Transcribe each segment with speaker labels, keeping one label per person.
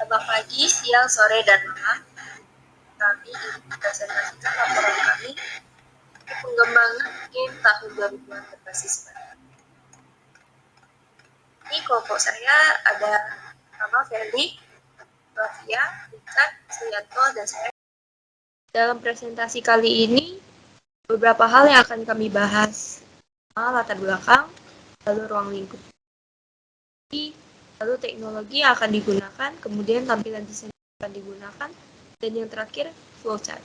Speaker 1: Selamat pagi, siang, sore, dan malam. Kami ingin mempresentasikan laporan kami pengembangan game tahun 2000-an berbasis web. Ini kelompok saya ada nama Feli, Rafia, Richard, Suyanto, dan saya. Dalam presentasi kali ini, beberapa hal yang akan kami bahas. Latar belakang, lalu ruang lingkup, lalu teknologi yang akan digunakan, kemudian tampilan desain yang akan digunakan, dan yang terakhir, flowchart.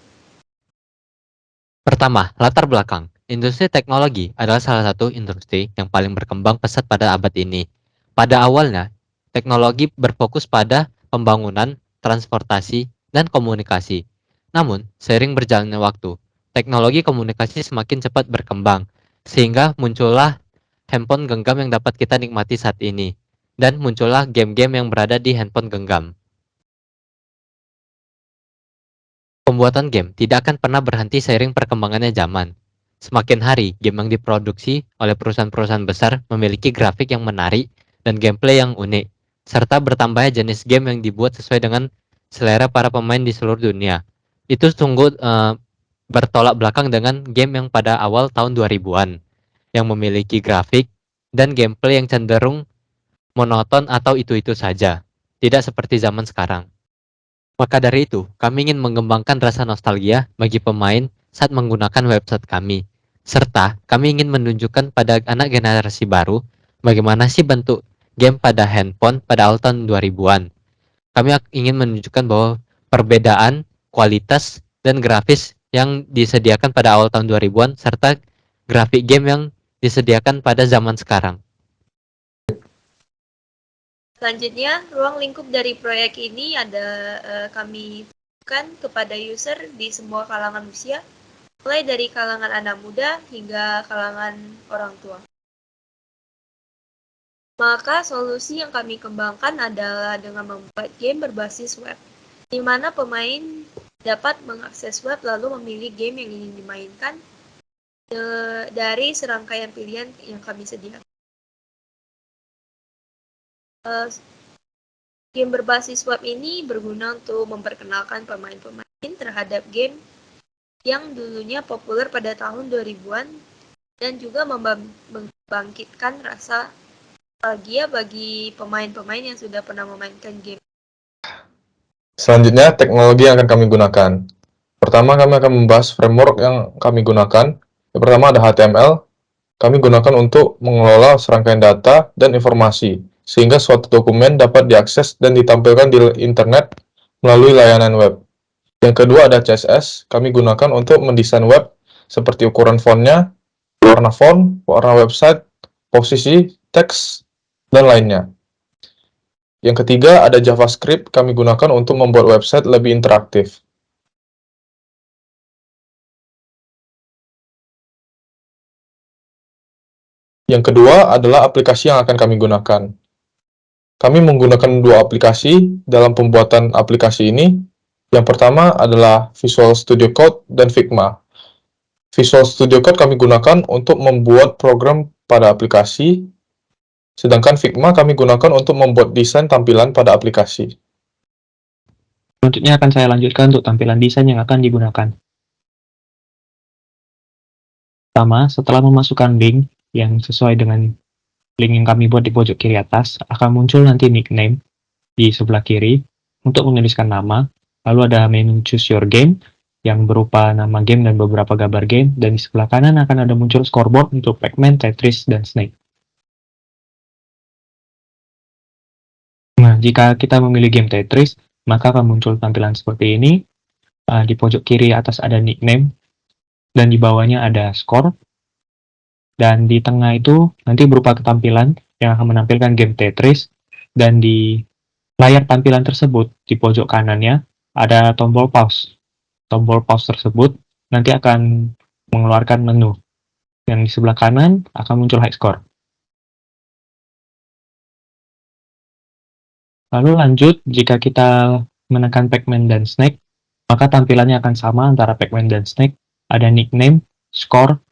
Speaker 2: Pertama, latar belakang. Industri teknologi adalah salah satu industri yang paling berkembang pesat pada abad ini. Pada awalnya, teknologi berfokus pada pembangunan, transportasi, dan komunikasi. Namun, seiring berjalannya waktu, teknologi komunikasi semakin cepat berkembang, sehingga muncullah handphone genggam yang dapat kita nikmati saat ini, dan muncullah game-game yang berada di handphone genggam. Pembuatan game tidak akan pernah berhenti seiring perkembangannya zaman. Semakin hari, game yang diproduksi oleh perusahaan-perusahaan besar memiliki grafik yang menarik dan gameplay yang unik, serta bertambahnya jenis game yang dibuat sesuai dengan selera para pemain di seluruh dunia. Itu sungguh bertolak belakang dengan game yang pada awal tahun 2000-an, yang memiliki grafik dan gameplay yang cenderung monoton atau itu-itu saja, tidak seperti zaman sekarang. Maka dari itu, kami ingin mengembangkan rasa nostalgia bagi pemain saat menggunakan website kami. Serta, kami ingin menunjukkan pada anak generasi baru bagaimana sih bentuk game pada handphone pada awal tahun 2000-an. Kami ingin menunjukkan bahwa perbedaan kualitas dan grafis yang disediakan pada awal tahun 2000-an serta grafik game yang disediakan pada zaman sekarang.
Speaker 1: Selanjutnya, ruang lingkup dari proyek ini ada kami tunjukkan kepada user di semua kalangan usia, mulai dari kalangan anak muda hingga kalangan orang tua. Maka solusi yang kami kembangkan adalah dengan membuat game berbasis web, di mana pemain dapat mengakses web lalu memilih game yang ingin dimainkan dari serangkaian pilihan yang kami sediakan. Game berbasis web ini berguna untuk memperkenalkan pemain-pemain terhadap game yang dulunya populer pada tahun 2000-an dan juga membangkitkan rasa nostalgia bagi pemain-pemain yang sudah pernah memainkan game.
Speaker 3: Selanjutnya, teknologi yang akan kami gunakan. Pertama, kami akan membahas framework yang kami gunakan. Yang pertama ada HTML. Kami gunakan untuk mengelola serangkaian data dan informasi, sehingga suatu dokumen dapat diakses dan ditampilkan di internet melalui layanan web. Yang kedua ada CSS. Kami gunakan untuk mendesain web seperti ukuran fontnya, warna font, warna website, posisi, teks, dan lainnya. Yang ketiga ada JavaScript. Kami gunakan untuk membuat website lebih interaktif. Yang kedua adalah aplikasi yang akan kami gunakan. Kami menggunakan dua aplikasi dalam pembuatan aplikasi ini. Yang pertama adalah Visual Studio Code dan Figma. Visual Studio Code kami gunakan untuk membuat program pada aplikasi, sedangkan Figma kami gunakan untuk membuat desain tampilan pada aplikasi.
Speaker 4: Selanjutnya akan saya lanjutkan untuk tampilan desain yang akan digunakan. Pertama, setelah memasukkan link yang sesuai dengan link yang kami buat di pojok kiri atas, akan muncul nanti nickname di sebelah kiri untuk menuliskan nama. Lalu ada menu Choose Your Game yang berupa nama game dan beberapa gambar game, dan di sebelah kanan akan ada muncul scoreboard untuk Pac-Man, Tetris, dan Snake. Nah, jika kita memilih game Tetris, maka akan muncul tampilan seperti ini. Di pojok kiri atas ada nickname, dan di bawahnya ada score. Dan di tengah itu nanti berupa ketampilan yang akan menampilkan game Tetris, dan di layar tampilan tersebut di pojok kanannya ada tombol pause. Tombol pause tersebut nanti akan mengeluarkan menu. Yang di sebelah kanan akan muncul high score. Lalu lanjut, jika kita menekan Pac-Man dan Snake, maka tampilannya akan sama antara Pac-Man dan Snake. Ada nickname, score,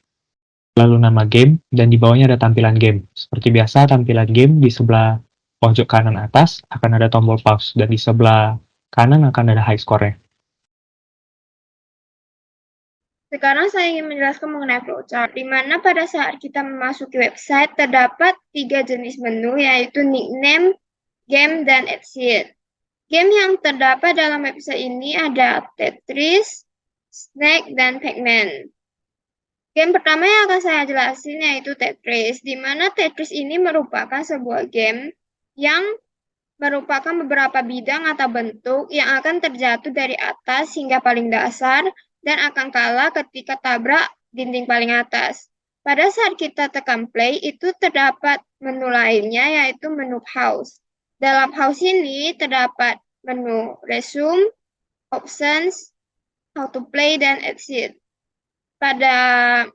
Speaker 4: lalu nama game, dan di bawahnya ada tampilan game. Seperti biasa, tampilan game di sebelah pojok kanan atas akan ada tombol pause, dan di sebelah kanan akan ada high score-nya.
Speaker 5: Sekarang saya ingin menjelaskan mengenai flowchart, di mana pada saat kita memasuki website terdapat 3 jenis menu, yaitu nickname, game, dan exit. Game yang terdapat dalam website ini ada Tetris, Snake, dan Pac-Man. Game pertama yang akan saya jelasin yaitu Tetris, di mana Tetris ini merupakan sebuah game yang merupakan beberapa bidang atau bentuk yang akan terjatuh dari atas hingga paling dasar dan akan kalah ketika tabrak dinding paling atas. Pada saat kita tekan play, itu terdapat menu lainnya yaitu menu house. Dalam house ini terdapat menu resume, options, how to play, dan exit. Pada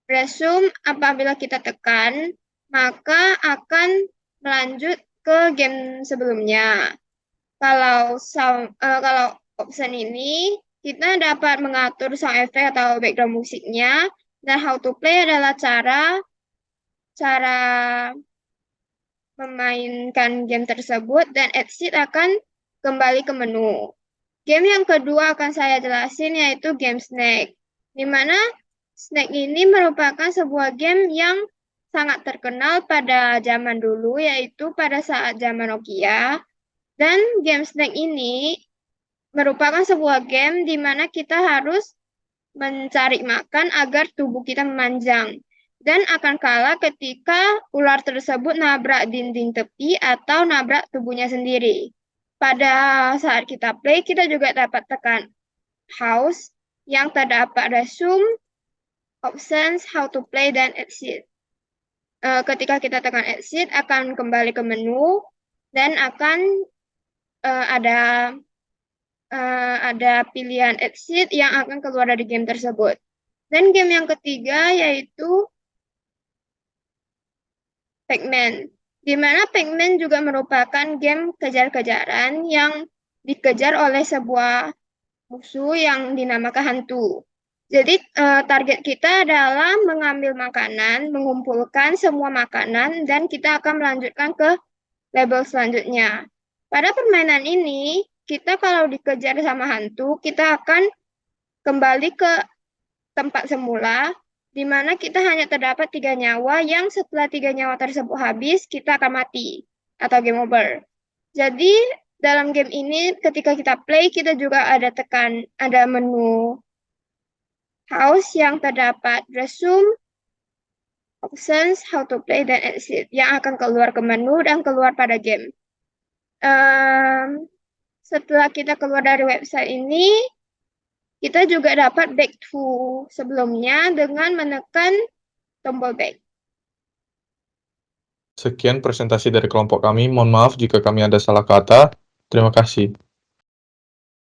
Speaker 5: resume, apabila kita tekan, maka akan melanjut ke game sebelumnya. Kalau option ini, kita dapat mengatur sound effect atau background musiknya, dan how to play adalah cara memainkan game tersebut, dan exit akan kembali ke menu. Game yang kedua akan saya jelasin yaitu game Snake, di mana Snake ini merupakan sebuah game yang sangat terkenal pada zaman dulu, yaitu pada saat zaman Nokia. Dan game Snake ini merupakan sebuah game di mana kita harus mencari makan agar tubuh kita memanjang, dan akan kalah ketika ular tersebut nabrak dinding tepi atau nabrak tubuhnya sendiri. Pada saat kita play, kita juga dapat tekan house yang terdapat resume, options, how to play, dan exit. Ketika kita tekan exit, akan kembali ke menu dan akan ada pilihan exit yang akan keluar dari game tersebut. Dan game yang ketiga yaitu Pac-Man, di mana Pac-Man juga merupakan game kejar-kejaran yang dikejar oleh sebuah musuh yang dinamakan hantu. Jadi target kita adalah mengambil makanan, mengumpulkan semua makanan, dan kita akan melanjutkan ke level selanjutnya. Pada permainan ini, kita kalau dikejar sama hantu, kita akan kembali ke tempat semula, di mana kita hanya terdapat 3 nyawa, yang setelah 3 nyawa tersebut habis, kita akan mati atau game over. Jadi dalam game ini ketika kita play, kita juga ada menu house yang terdapat resume, options, how to play, dan exit yang akan keluar ke menu dan keluar pada game. Setelah kita keluar dari website ini, kita juga dapat back to sebelumnya dengan menekan tombol back.
Speaker 3: Sekian presentasi dari kelompok kami. Mohon maaf jika kami ada salah kata. Terima kasih.